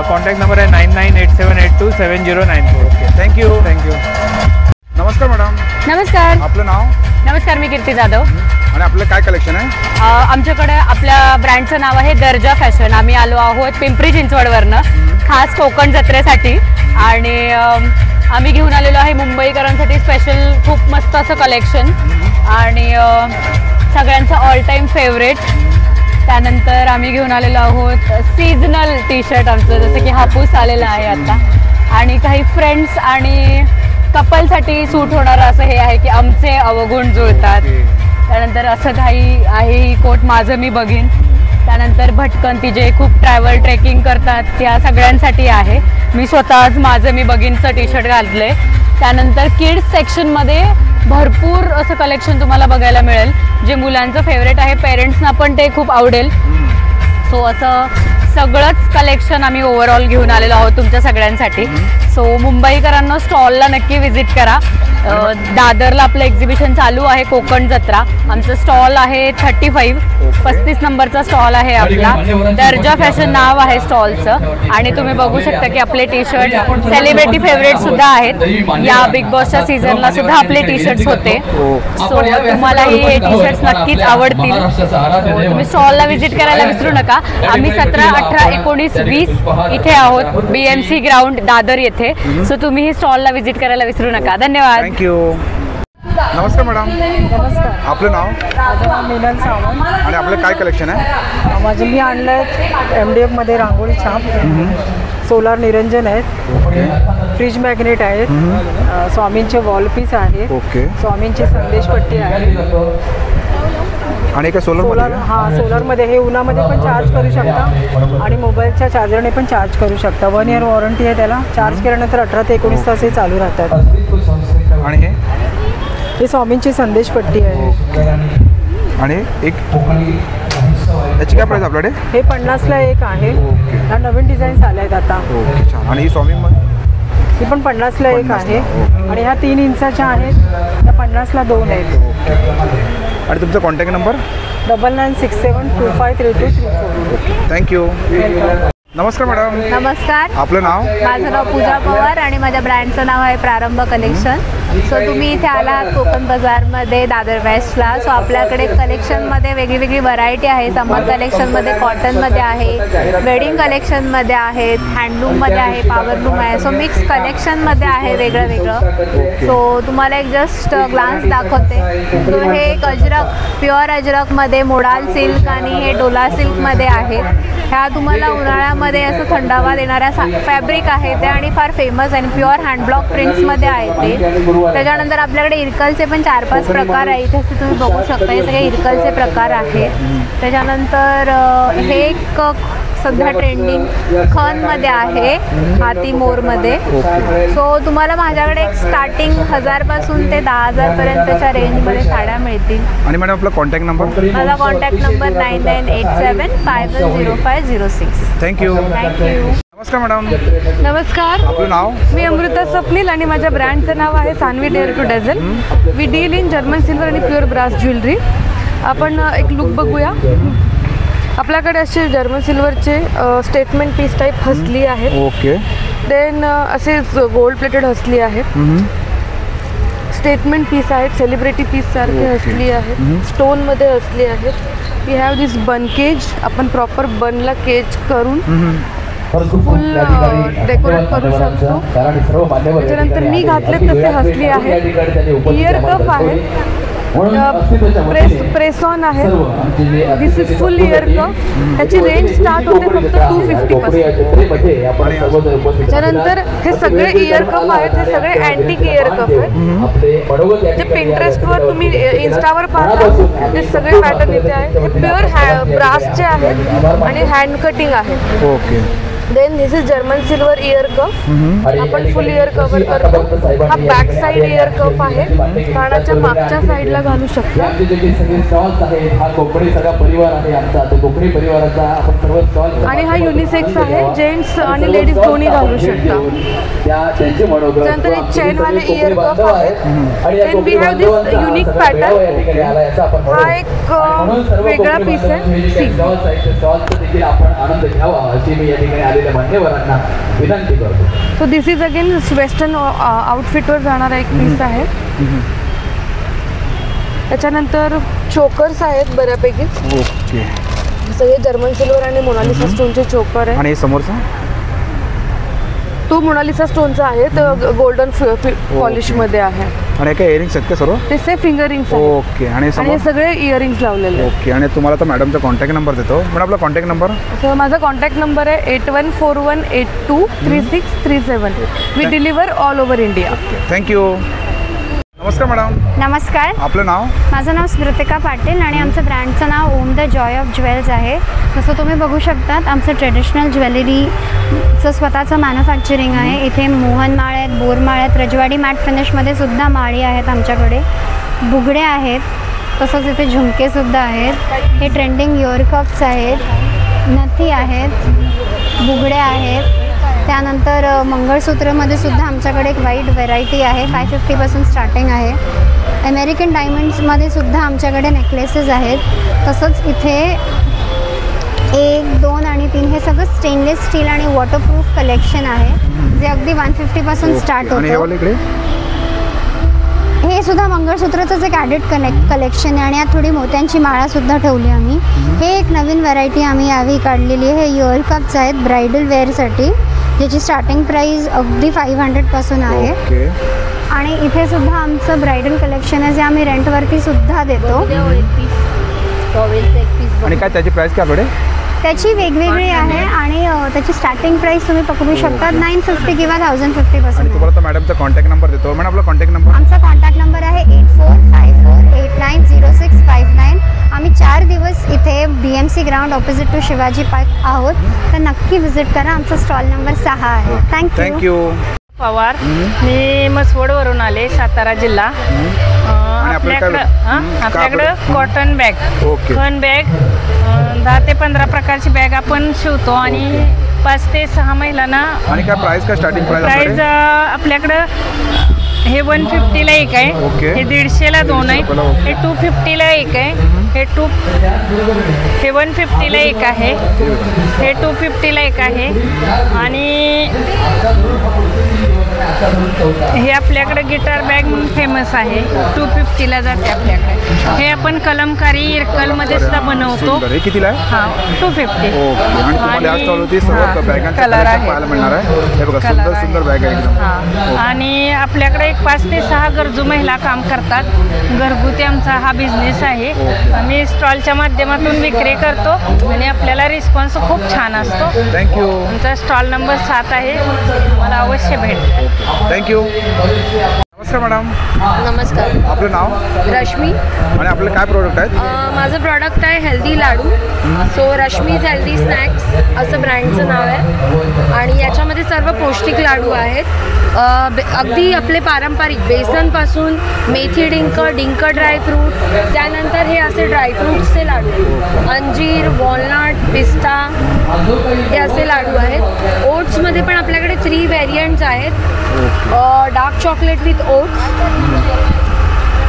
कॉन्टॅक्ट नंबर आहे 9987827094. ओके. थँक्यू. नमस्कार मॅडम. नमस्कार. आपलं नाव? नमस्कार, मी कीर्ती जाधव. आणि आपलं काय कलेक्शन आहे? आमच्याकडे आपल्या ब्रँडचं नाव आहे दर्जा फॅशन. आम्ही आलो आहोत पिंपरी चिंचवडवरनं खास कोकण जत्रेसाठी. आणि आम्ही घेऊन आलेलो आहे मुंबईकरांसाठी स्पेशल खूप मस्त असं कलेक्शन आणि सगळ्यांचं ऑल टाईम फेवरेट. त्यानंतर आम्ही घेऊन आलेलो आहोत सीझनल टी शर्ट आमचं, जसं की हापूस आलेला आहे आता. आणि काही फ्रेंड्स आणि कपलसाठी सूट होणारं असं हे आहे की आमचे अवगुण जुळतात. त्यानंतर असं काही आहे ही कोट माझं मी बघीन. त्यानंतर भटकंती जे खूप ट्रॅव्हल ट्रेकिंग करतात त्या सगळ्यांसाठी आहे. मी स्वतःच माझं मी बघीनचं टी शर्ट घातलं आहे. त्यानंतर किड्स सेक्शनमध्ये भरपूर असं कलेक्शन तुम्हाला बघायला मिळेल जे मुलांचं फेवरेट आहे. पेरेंट्सना पण ते खूप आवडेल. सो असं सगळंच कलेक्शन आम्ही ओव्हरऑल घेऊन आलेलो आहोत तुमच्या सगळ्यांसाठी. सो मुंबईकरांना स्टॉलला नक्की व्हिजिट करा. दादरला आपलं एक्झिबिशन चालू आहे कोकण जत्रा. आमचं स्टॉल आहे 35 नंबरचा स्टॉल आहे आपला. दर्जा फॅशन नाव आहे स्टॉलचं. आणि तुम्ही बघू शकता की आपले टी शर्ट सेलिब्रिटी फेवरेट सुद्धा आहेत. या बिग बॉसच्या सीझनला सुद्धा आपले टी शर्ट्स होते. सो तुम्हालाही हे टी शर्ट्स नक्कीच आवडतील. तुम्ही स्टॉलला व्हिजिट करायला विसरू नका. आम्ही 17, 18, 19, 20 इथे आहोत BMC ग्राउंड दादर येथे. सो तुम्ही ही स्टॉलला व्हिजिट करायला विसरू नका. धन्यवाद. थँक्यू. नमस्कार मॅडम. नमस्कार. आपलं नाव? माझं नाव मिलन सावंत. आणि आपलं काय कलेक्शन आहे? माझं मी आणलं आहे MDFमध्ये रांगोळी छाप, सोलार निरंजन आहेत, फ्रीज मॅग्नेट आहेत, स्वामींचे वॉलपीस आहेत, ओके, स्वामींची संदेशपट्टी आहे. आणि काय सोलर? हां, सोलरमध्ये हे उन्हामध्ये पण चार्ज करू शकता आणि मोबाईलच्या चार्जरने पण चार्ज करू शकता. 1 इयर वॉरंटी आहे त्याला. चार्ज केल्यानंतर 18 ते 19 तास हे चालू राहतात. आणि हे स्वामींची संदेशपट्टी आहे. आणि एक याची काय प्राईस आपल्याकडे? हे 50ला एक आहे. ह्या नवीन डिझाईन्स आल्या आहेत आता. ओके, छान. आणि ही स्वामी ही पण 50ला एक आहे. आणि ह्या 3 इंचाच्या आहेत, त्या 50ला 2 आहेत. आणि तुमचा कॉन्टॅक्ट नंबर? 9967253234. थँक्यू. नमस्कार मॅडम. नमस्कार. आपलं नाव? माझं नाव पूजा पवार आणि माझ्या ब्रँडचं नाव आहे प्रारंभ कलेक्शन. सो तुम्ही इथे आलात कोकण बाजारमध्ये दादर वेस्टला. सो आपल्याकडे कलेक्शनमध्ये वेगळी व्हरायटी आहे. समर कलेक्शनमध्ये कॉटनमध्ये आहे, वेडिंग कलेक्शनमध्ये आहेत, हँडलूममध्ये आहे, पॉवरलूम आहे. सो मिक्स कलेक्शनमध्ये आहे वेगळं. सो तुम्हाला एक जस्ट ग्लान्स दाखवते. सो हे एक अजरक, प्युअर अजरकमध्ये मोडाल सिल्क आणि हे डोला सिल्कमध्ये आहेत. ह्या तुम्हाला उन्हाळ्यामध्ये असं थंडावा देणाऱ्या फॅब्रिक आहे ते आणि फार फेमस आणि प्युअर हँडब्लॉक प्रिंट्समध्ये आहे ते. त्याच्यानंतर आपल्याकडे इरकलचे पण 4-5 प्रकार आहे. इथे असं तुम्ही बघू शकता हे सगळे इरकलचे प्रकार आहेत. त्याच्यानंतर हे एक सध्या ट्रेंडिंग खनमध्ये आहे, हाती मोरमध्ये. सो तुम्हाला माझ्याकडे स्टार्टिंग 1000 पासून ते 10,000 पर्यंतच्या रेंजमध्ये साड्या मिळतील. आणि मॅडम आपला कॉन्टॅक्ट नंबर? माझा कॉन्टॅक्ट नंबर 99875106. थँक्यू. नमस्कार मॅडम. नमस्कार. आपलं नाव? मी अमृता स्वप्नील आणि माझ्या ब्रँडचं नाव आहे Sanvi dare to dozen. We deal in German silver आणि प्युअर ब्रास ज्वेलरी. आपण एक लुक बघूया. आपल्याकडे असे जर्मन सिल्वरचे स्टेटमेंट पीस टाईप हसली आहेत. ओके. देन असे गोल्ड प्लेटेड हसली आहेत. स्टेटमेंट पीस आहेत, सेलिब्रिटी पीस सारखे हसली आहेत, स्टोनमध्ये हसली आहेत. We have this bun cage. आपण प्रॉपर बनला केज करून फुल डेकोरेट करू शकतो. त्याच्यानंतर मी घातले तसे हसली आहे. इयर कप आहे, प्रेस ऑन आहे. दिस इज फुल इयर कप. त्याची रेंज स्टार्ट होते फक्त 250 पासून. त्याच्यानंतर हे सगळे इयर कप आहेत, हे सगळे अँटिक इयर कप आहेत. जे पिंटरेस्टवर तुम्ही इन्स्टावर पाहता ते सगळे पॅटर्न इथे आहेत. हे प्युअर ब्रासचे आहेत आणि हँड कटिंग आहे. Okay. Then this is German silver ear cup. आपण फुल इयर कव्हर करतो. हा बॅक साइड इयर कप आहे, कानाच्या मागच्या साईडला घालू शकतो. आणि हा युनिसेक्स आहे, जेंट्स आणि लेडीज दोन्ही घालू शकता. त्यानंतर एक चेनवाले इयर कप आहे. Then we have this unique pattern. हा एक वेगळा पीस आहे. So this is again western आउटफिटवर जाणारा एक पीस आहे. त्याच्यानंतर चोकर्स आहेत बऱ्यापैकी. ओके. सगळे जर्मन सिल्वर आणि मोनालिसा स्टोनचे चोकर आहे. आणि समोरचा तो मोनालिसा स्टोनचा आहे, तर गोल्डन पॉलिशमध्ये आहे. आणि हे काय इयरिंग्स आहेत का सर्व? ते सेफ फिंगरिंग्स आहेत ओके. आणि आणि समोर हे सगळे इयरिंग्स लावलेले आहेत. ओके. आणि तुम्हाला तर मॅडमचा कॉन्टॅक्ट नंबर देतो. मॅडम आपला कॉन्टॅक्ट नंबर? सो माझा कॉन्टॅक्ट नंबर आहे 8141823637. We deliver all over India. Thank you. नमस्कार मॅडम. नमस्कार. आपलं नाव? माझं नाव स्मृतिका पाटील आणि आमचं ब्रँडचं नाव Om the joy of jewels आहे. जसं तुम्ही बघू शकतात आमचं ट्रेडिशनल ज्वेलरीचं स्वतःचं मॅन्युफॅक्चरिंग आहे. इथे मोहनमाळ आहेत, बोरमाळ आहेत, रजवाडी मॅट फिनिशमध्ये सुद्धा माळी आहेत आमच्याकडे, बुगडे आहेत, तसंच इथे झुमकेसुद्धा आहेत. हे ट्रेंडिंग इयरकप्स आहेत, नथी आहेत, बुगडे आहेत. त्यानंतर मंगळसूत्रमध्ये सुद्धा आमच्याकडे एक वाईट व्हेरायटी आहे. 550पासून स्टार्टिंग आहे. अमेरिकन डायमंड्समध्ये सुद्धा आमच्याकडे नेकलेसेस आहेत. तसंच इथे 1, 2 आणि 3 हे सगळं स्टेनलेस स्टील आणि वॉटरप्रूफ कलेक्शन आहे, जे अगदी 150पासून स्टार्ट होतं. हे सुद्धा मंगळसूत्राचंच एक ॲडेड कलेक्शन आहे आणि यात थोडी मोत्यांची माळासुद्धा ठेवली आम्ही. हे एक नवीन व्हरायटी आम्ही यावेळी काढलेली आहे. हे इयर कप्स आहेत ब्रायडल वेअरसाठी, ज्याची स्टार्टिंग प्राईस अगदी 500पासून आहे. आणि इथे सुद्धा आमचं ब्रायडल कलेक्शन आहे, जे आम्ही रेंटवरती सुद्धा देतो. आणि काय त्याची प्राईस काय पडेल? त्याची वेगवेगळी आहे आणि त्याची स्टार्टिंग प्राईस तुम्ही पकडू शकता 950 किंवा 1050पासून. तुम्हाला तर मॅडमचा कॉन्टॅक्ट नंबर देतो. मॅडम आपला कॉन्टॅक्ट नंबर? आमचा कॉन्टॅक्ट नंबर आहे 8454890659. आम्ही 4 दिवस इथे BMC ground opposite to Shivaji park आहोत, तर नक्की व्हिजिट करा. आमचा स्टॉल नंबर 6 आहे. थँक्यू. पवार. मी मसवडवरून आले, सातारा जिल्हा. आपल्याकडं कॉटन बॅग, खण बॅग, 10 ते 15 प्रकारची बॅग आपण शिवतो आणि 5 ते 6 महिलांना. आणि काय प्राइस काय स्टार्टिंग प्राइस आपल्याकडं हे 150ला एक आहे, हे 150ला 2 आहे, हे 250ला एक आहे, हे 150ला एक आहे, हे 250ला एक आहे. आणि हे आपल्याकडे गिटार बॅग फेमस आहे, 250ला जाते आपल्याकडे. हे आपण कलमकारी इरकलमध्ये सुद्धा बनवतो. कितीला आहे? हां 250. कलर आहे, सुंदर बॅग आहे. आणि आपल्याकडे एक 5 ते 6 गरजू महिला काम करतात. घरगुती आमचा हा बिझनेस आहे. आम्ही स्टॉलच्या माध्यमातून विक्री करतो आणि आपल्याला रिस्पॉन्स खूप छान असतो. थँक्यू. आमचा स्टॉल नंबर 7 आहे, मला अवश्य भेट द्या. थँक्यू. नमस्कार मॅडम. नमस्कार. आपलं नाव? रश्मी. आणि आपलं काय प्रोडक्ट आहेत? माझं प्रॉडक्ट आहे हेल्दी लाडू. सो रश्मीज हेल्दी स्नॅक्स असं ब्रँडचं नाव आहे आणि याच्यामध्ये सर्व पौष्टिक लाडू आहेत. अगदी आपले पारंपरिक बेसनपासून मेथी डिंक ड्रायफ्रूट, त्यानंतर हे असे ड्रायफ्रूट्सचे लाडू, अंजीर, वॉलनट, पिस्ता हे असे लाडू आहेत. ओट्समध्ये पण आपल्याकडे 3 व्हेरियंट्स आहेत. Dark chocolate with oats,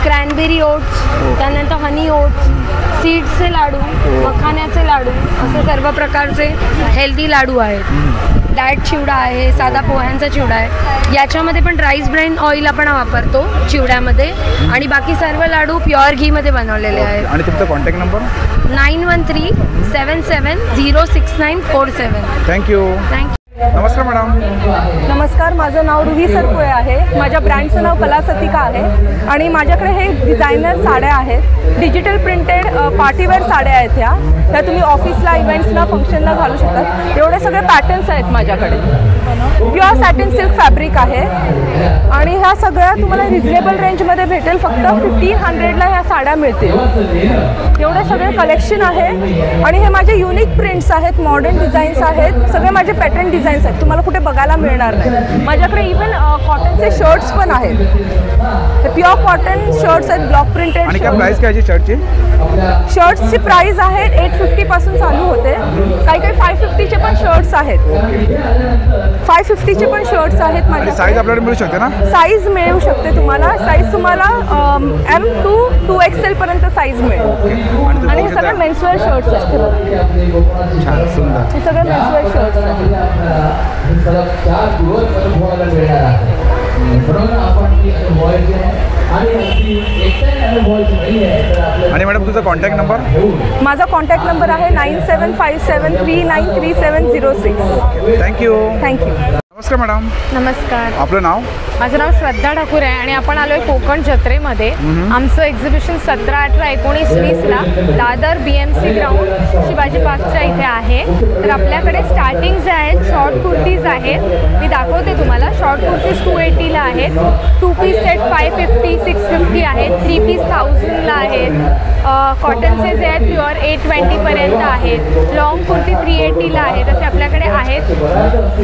cranberry oats, त्यानंतर हनी ओट्स, सीड्सचे लाडू, मखाण्याचे लाडू, असे सर्व प्रकारचे हेल्दी लाडू आहेत. डाएट चिवडा आहे, साधा पोह्यांचा चिवडा आहे. याच्यामध्ये पण राईस ब्राईन ऑइल आपण वापरतो चिवड्यामध्ये आणि बाकी सर्व लाडू प्युअर घीमध्ये बनवलेले आहेत. आणि तुमचा कॉन्टॅक्ट नंबर? 9137706947. थँक्यू. नमस्कार मॅडम. नमस्कार, माझं नाव रुही सरपुळे आहे. माझ्या ब्रँडचं नाव कलासतिका आहे आणि माझ्याकडे हे डिझायनर साड्या आहेत. डिजिटल प्रिंटेड पार्टीवेअर साड्या आहेत. ह्या तुम्ही ऑफिसला, इव्हेंट्सला, फंक्शनला घालू शकतात. एवढे सगळे पॅटर्न्स आहेत माझ्याकडे. प्युअर सॅटिन सिल्क फॅब्रिक आहे आणि ह्या सगळ्या तुम्हाला रिजनेबल रेंजमध्ये भेटेल. फक्त 1500ला ह्या साड्या मिळतील. एवढे सगळे कलेक्शन आहे आणि हे माझे युनिक प्रिंट्स आहेत, मॉडर्न डिझाईन्स आहेत, सगळे माझे पॅटर्न डिझाईन्स आहेत, तुम्हाला कुठे बघायला मिळणार नाही. माझ्याकडे इव्हन कॉटनचे शर्ट्स पण आहेत. प्युअर कॉटन शर्ट्स आहेत, ब्लॉक प्रिंटेड. आणि काय प्राइस काय आहे शर्टची? शर्ट्सची प्राइस आहे 850 पासून चालू होते. काही 550चे पण शर्ट्स आहेत. 550चे पण शर्ट्स आहेत माझ्या. साईज आपल्याला मिळू शकते ना? साईज मिळू शकते तुम्हाला. साईज तुम्हाला M to 2XL पर्यंत साईज मिळेल. आणि हे सगळे मेन्सवेअर शर्ट्स आहेत. छान, सुंदर. हे सगळे मेन्सवेअर शर्ट्स आहेत. आणि मॅडम तुझा कॉन्टॅक्ट नंबर? माझा कॉन्टॅक्ट नंबर आहे 9757393706. थँक्यू. थँक्यू. नमस्कार मॅडम. नमस्कार. आपलं नाव? माझं नाव श्रद्धा ठाकूर आहे आणि आपण आलोय कोकण जत्रेमध्ये. आमचं एक्झिबिशन 17, 18, 19, 20ला दादर BMC ग्राउंड शिवाजी पार्कच्या इथे आहे. तर आपल्याकडे स्टार्टिंग जे आहेत शॉर्ट कुर्तीज आहेत. मी दाखवते तुम्हाला. शॉर्ट कुर्तीज 280ला आहेत. 2 पीस सेट 550, 650 आहेत. 3 पीस 1000ला आहेत. कॉटनचे जे आहेत प्युअर 820पर्यंत आहेत. लॉंग कुर्ती 380ला आहेत. असे आपल्याकडे आहेत.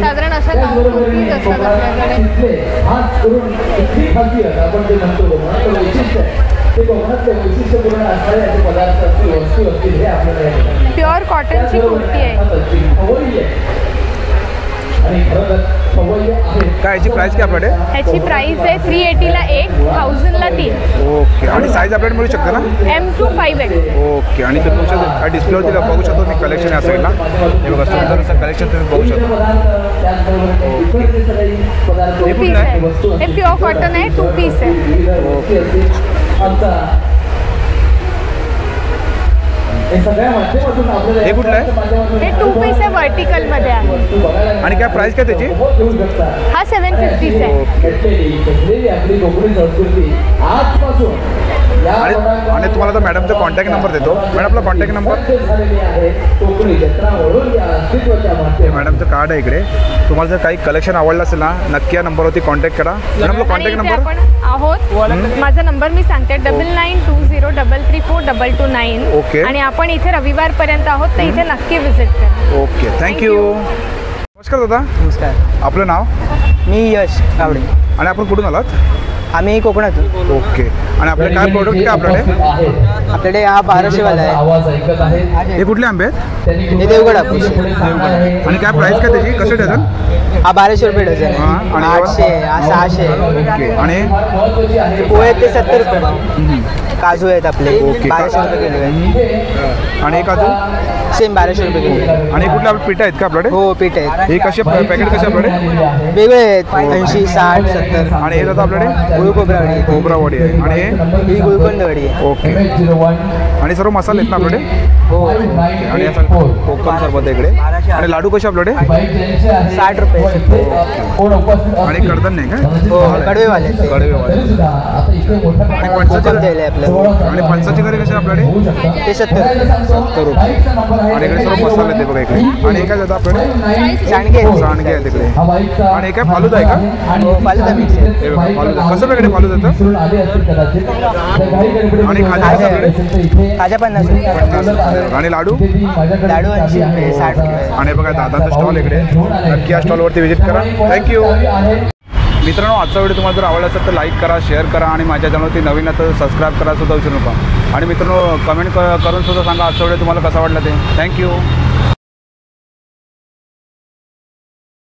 साधारण अशा लॉंग कुर्तीज असतात आपल्याकडे. प्युअर कॉटनची कुर्ती आहे. काय याची प्राइस काय आपल्याकडे? ह्याची प्राइस आहे 380ला 1, 1000ला 3. ओके. आणि साईज आपल्याकडे मिळू शकते ना? M to 5X. ओके. आणि ते तुमच्या डिस्प्लेवरती बघू शकतो मी कलेक्शन या साईडला. हे बघा सुंदर असं कलेक्शन तुम्ही बघू शकता. हे पीस आहे. हे प्युअर कॉटन आहे. 2 पीस आहे. हे कुठलं आहे? हे 2 पीस आहे. वर्टिकल मध्ये आहे. आणि काय प्राइस काय त्याची? हा 750 आहे. आणि तुम्हाला तर मॅडमचा कॉन्टॅक्ट नंबर देतो. मॅडम आपला कॉन्टॅक्ट नंबर? मॅडमचं कार्ड आहे इकडे. तुम्हाला जर काही कलेक्शन आवडलं असेल ना नक्की या नंबरवरती कॉन्टॅक्ट करा. मॅडम आपला कॉन्टॅक्ट नंबर? आपण आहोत. माझा नंबर मी सांगते 9920334229. ओके. आणि आपण इथे रविवारपर्यंत आहोत तर इथे नक्की व्हिजिट करा. ओके. थँक्यू. नमस्कार दादा. नमस्कार. आपलं नाव? मी यश गावडे. आणि आपण कुठून आलात? आम्ही कोकणातून. ओके. आणि आपले काय प्रोडक्ट काय आपल्याकडे? आपल्याकडे हा 1200वाला आहे. हे कुठले आंबे आहेत? हे देवगड हापूस. आणि काय प्राइस काय त्याची? कसे डझन? हा 1200 रुपये डझन आहे. आणि 800 आहे. हा 600 आहे. ओके. आणि पोहे आहेत ते 70 रुपये. काजू आहेत आपले. ओके. 1200 रुपये किलो आहे. आणि हे काजू? सेम 1200 रुपये किलो. आणि कुठले आपले पीठ आहेत का आपल्याकडे? हो पीठ आहेत. हे कसे पॅकेट कसे आपल्याकडे? वेगळे आहेत. 80, 60, 70. आणि हे जातं आपल्याकडे? गुळ खोबरावडी आहे. खोबरावडी आहे. आणि हे? ही गुळकंदवडी आहे. ओके. आणि सर्व मसाले आहेत ना आपल्याकडे? हो. आणि याचा कोकम सरबत आहे इकडे. आणि लाडू कसे आपल्याकडे? 60 रुपये. आणि कडधन नाही काय? हो कडवेवाले. कडवेवाले. आणि पंचाची घरी कसे आपल्याकडे? ते 70 रुपये. आणि इकडे सर्व मसाले आहेत बघा इकडे. आणि हे काय जातं आपल्याकडे? सांडगे. सांडगे आहेत इकडे. आणि हे काय फालुदा आहे का? हो फालुदा मिक्स आहे. हे बघा फालुदा. कसं वेगळे फालुदाचं? आणि खाजा कसं आपल्याकडे? खाजा 50 रुपये. आणि लाडू? लाडू 80 रुपये, 60 रुपये. आणि बघा दादाचं स्टॉल इकडे. नक्की या स्टॉलवरती व्हिजिट करा. थँक्यू. मित्रांनो आजचा व्हिडिओ तुम्हाला जर आवडला असेल तर लाईक करा, शेअर करा आणि माझ्या चॅनलवरती नवीन आहे तर सबस्क्राईब करा सुद्धा विसरू नका. आणि मित्रांनो कमेंट करून सुद्धा सांगा आजचा व्हिडिओ तुम्हाला कसा वाटला ते. थँक्यू.